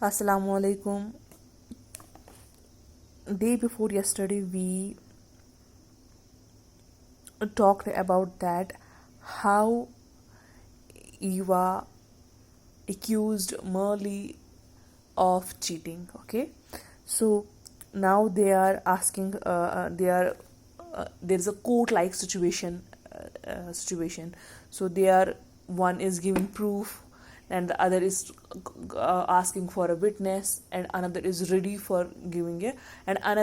Assalamu alaikum. Day before yesterday, we talked about that how Eva accused Merle of cheating. Okay, so now they are asking. There's a court-like situation. So they are one is giving proof, and the other is asking for a witness, and another is ready for giving it, and uh,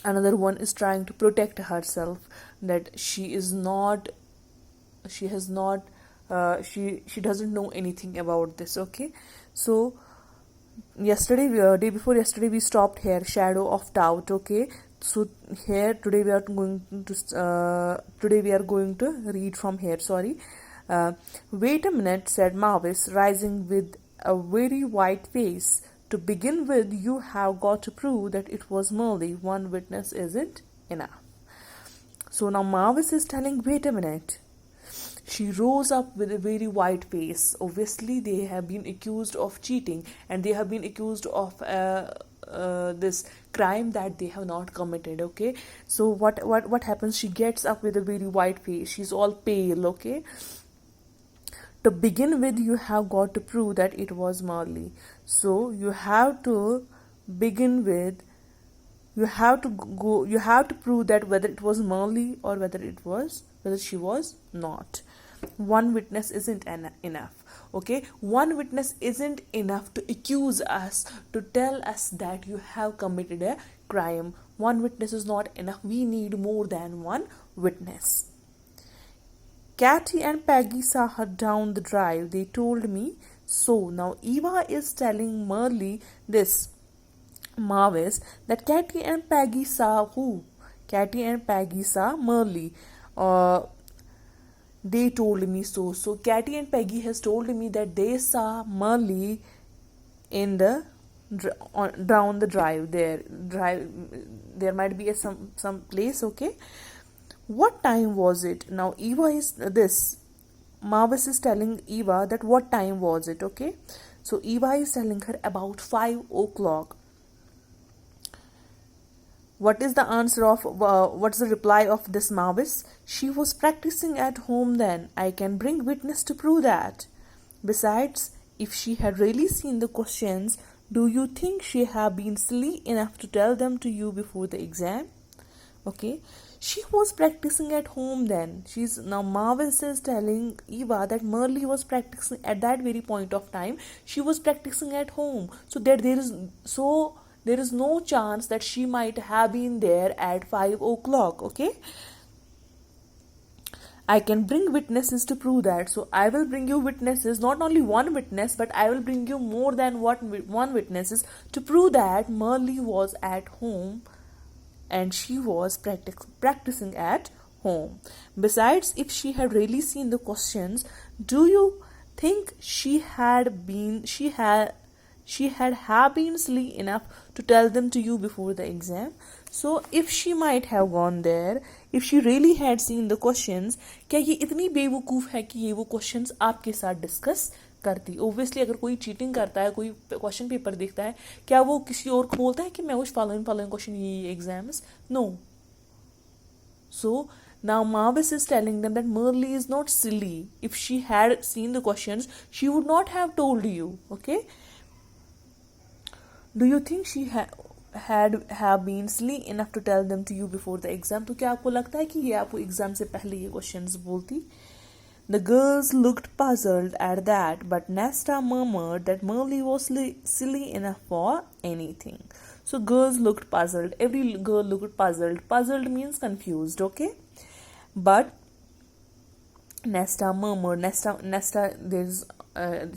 another one is trying to protect herself, that she has not she doesn't know anything about this. Okay, so day before yesterday, we stopped here, shadow of doubt. Okay, so here today we are going to read from here. Sorry. Wait a minute, said Mavis, rising with a very white face. To begin with, you have got to prove that it was Merle. One witness isn't enough. So now Mavis is telling, wait a minute. She rose up with a very white face. Obviously, they have been accused of cheating, and they have been accused of this crime that they have not committed. Okay, so what happens? She gets up with a very white face. She's all pale. Okay, to begin with, you have got to prove that it was Marley. So you have to begin with, you have to prove that whether it was Marley or whether she was not. One witness isn't enough. Okay, one witness isn't enough to accuse us, to tell us that you have committed a crime. One witness is not enough. We need more than one witness. Katy and Peggy saw her down the drive. They told me so. Now Eva is telling Mavis, that Katy and Peggy saw who? Katy and Peggy saw Merle. Uh, they told me so. So Katy and Peggy has told me that they saw Merle in the down the drive. There might be some place. Okay, what time was it? Now Mavis is telling Eva that what time was it. Okay, so Eva is telling her about 5 o'clock. What is the answer of what's the reply of this Mavis? She was practicing at home then. I can bring witness to prove that. Besides, if she had really seen the questions, do you think she had been silly enough to tell them to you before the exam? Okay, she was practicing at home then. She's now Mavis is telling Eva that Merle was practicing at that very point of time. She was practicing at home, so that there is no chance that she might have been there at 5 o'clock. Okay, I can bring witnesses to prove that. So I will bring you witnesses, not only one witness, but I will bring you more than one witnesses to prove that Merle was at home and she was practicing at home. Besides, if she had really seen the questions, do you think she had been silly enough to tell them to you before the exam? So if she might have gone there, if she really had seen the questions, क्या ये इतनी बेवकूफ़ है कि ये वो questions आपके साथ डिस्कस करती? ओब्वियसली अगर कोई चीटिंग करता है, कोई क्वेश्चन पेपर देखता है, क्या वो किसी और को बोलता है कि मैं उस फॉलोइंग क्वेश्चन ये exams? No. So now Mavis is telling them that Merle is not silly. If she had seen the questions, she would not have told you. Okay, do you think she had have been silly enough to tell them to you before the exam? तो क्या आपको लगता है कि ये आपको exam से पहले ये क्वेश्चंस बोलती? The girls looked puzzled at that, but Nesta murmured that Merle was silly enough for anything. So girls looked puzzled. Every girl looked puzzled. Puzzled means confused. Okay, but Nesta murmured. Nesta,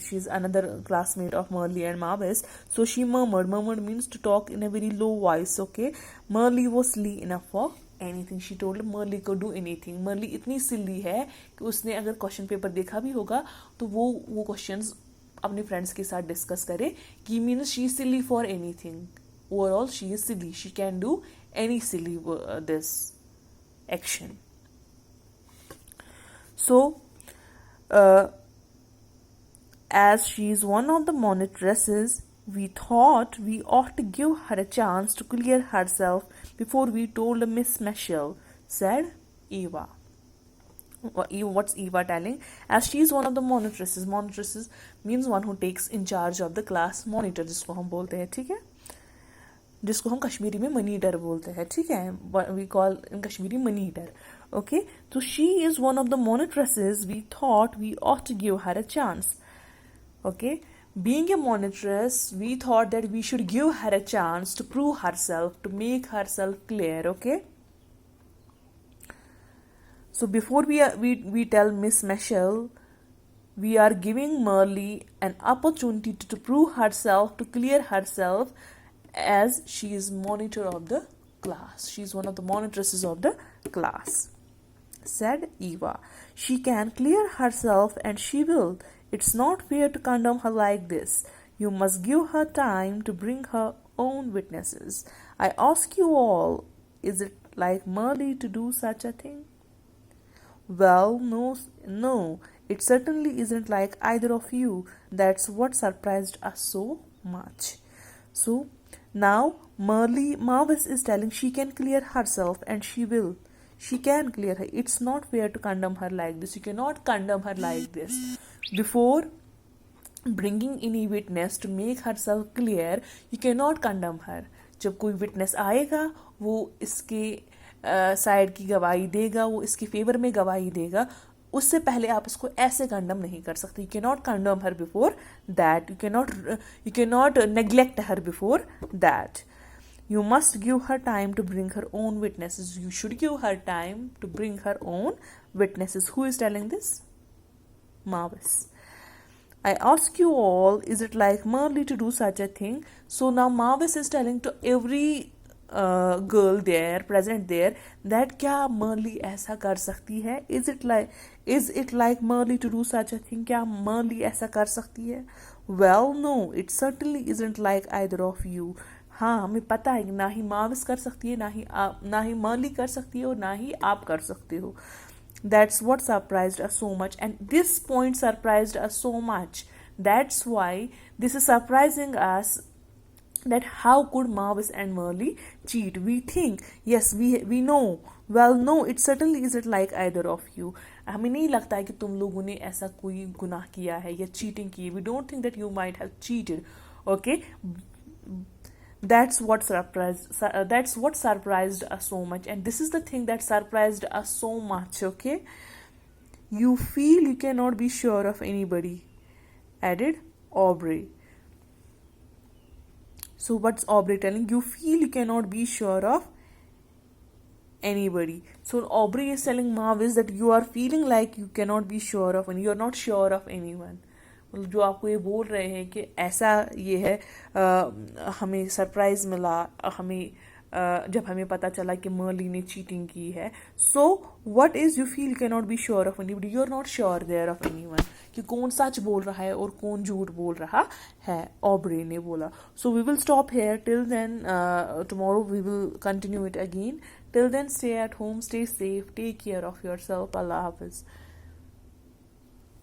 she's another classmate of Merle and Mavis. So she murmured. Murmured means to talk in a very low voice. Okay, Merle was silly enough for anything. She told Merle could do anything. Merle इतनी silly है कि उसने अगर question paper देखा भी होगा तो वो क्वेश्चंस अपने फ्रेंड्स के साथ डिस्कस करे कि means she is silly for anything. Overall, she is silly. She can do any silly this action. So as she is one of the monitresses, we thought we ought to give her a chance to clear herself before we told Miss Mitchell, said Eva. What's Eva telling? As she is one of the monitresses. Monitresses means one who takes in charge of the class. Monitor जिसको हम बोलते हैं, ठीक है, जिसको हम कश्मीरी में monitor बोलते हैं, ठीक है, we call in Kashmiri monitor. Okay, so she is one of the monitresses. We thought we ought to give her a chance. Okay, being a monitress, we thought that we should give her a chance to prove herself, to make herself clear. Okay, so before we tell Miss Mitchell, we are giving Merle an opportunity to prove herself, to clear herself, as she is monitor of the class. She is one of the monitresses of the class, said Eva. She can clear herself and she will. It's not fair to condemn her like this. You must give her time to bring her own witnesses. I ask you all, is it like Merle to do such a thing? Well, no, it certainly isn't like either of you. That's what surprised us so much. So, now Mavis is telling she can clear herself and she will. She can clear her. It's not fair to condemn her like this. You cannot condemn her like this. Before bringing any witness to make herself clear, you cannot condemn her. जब कोई witness आएगा, वो इसके side की गवाही देगा, वो इसके फेवर में गवाही देगा, उससे पहले आप इसको ऐसे कंडम नहीं कर सकते. You can not condemn her before that. You can not neglect her before that. You must give her time to bring her own witnesses. You should give her time to bring her own witnesses. Who is telling this? Mavis. I ask you all, is it like Merle to do such a thing? So now Mavis is telling to every girl there, present there, that क्या Merle ऐसा कर सकती है? Is it like Merle to do such a thing? क्या Merle ऐसा कर सकती है? Well, no, it certainly isn't like either of you. हाँ, हमें पता है कि ना ही माविस कर सकती है, ना ही Merle कर सकती है, और ना ही आप कर सकते हो. That's what surprised us so much, and this point surprised us so much. That's why this is surprising us, that how could Mavis and Merle cheat? We think, yes, we know. Well, no, it certainly isn't like either of you. हमें नहीं लगता है कि तुम लोगों ने ऐसा कोई गुनाह किया है या चीटिंग की. We don't think that you might have cheated. Okay, that's what surprised us so much, and this is the thing that surprised us so much. Okay, you feel you cannot be sure of anybody, added Aubrey. So what's Aubrey telling? You feel you cannot be sure of anybody. So Aubrey is telling Mavis that you are feeling like you cannot be sure of, and you are not sure of anyone. जो आपको ये बोल रहे हैं कि ऐसा ये है, हमें सरप्राइज मिला, जब हमें पता चला कि Merle ने चीटिंग की है. So what is you feel can not be sure of anybody. You are not sure there of anyone, कि कौन सच बोल रहा है और कौन झूठ बोल रहा है. ऑब्रे ने बोला. So we will stop here. Till then tomorrow we will continue it again. Till then, stay at home, stay safe, take care of yourself. Allah Hafiz.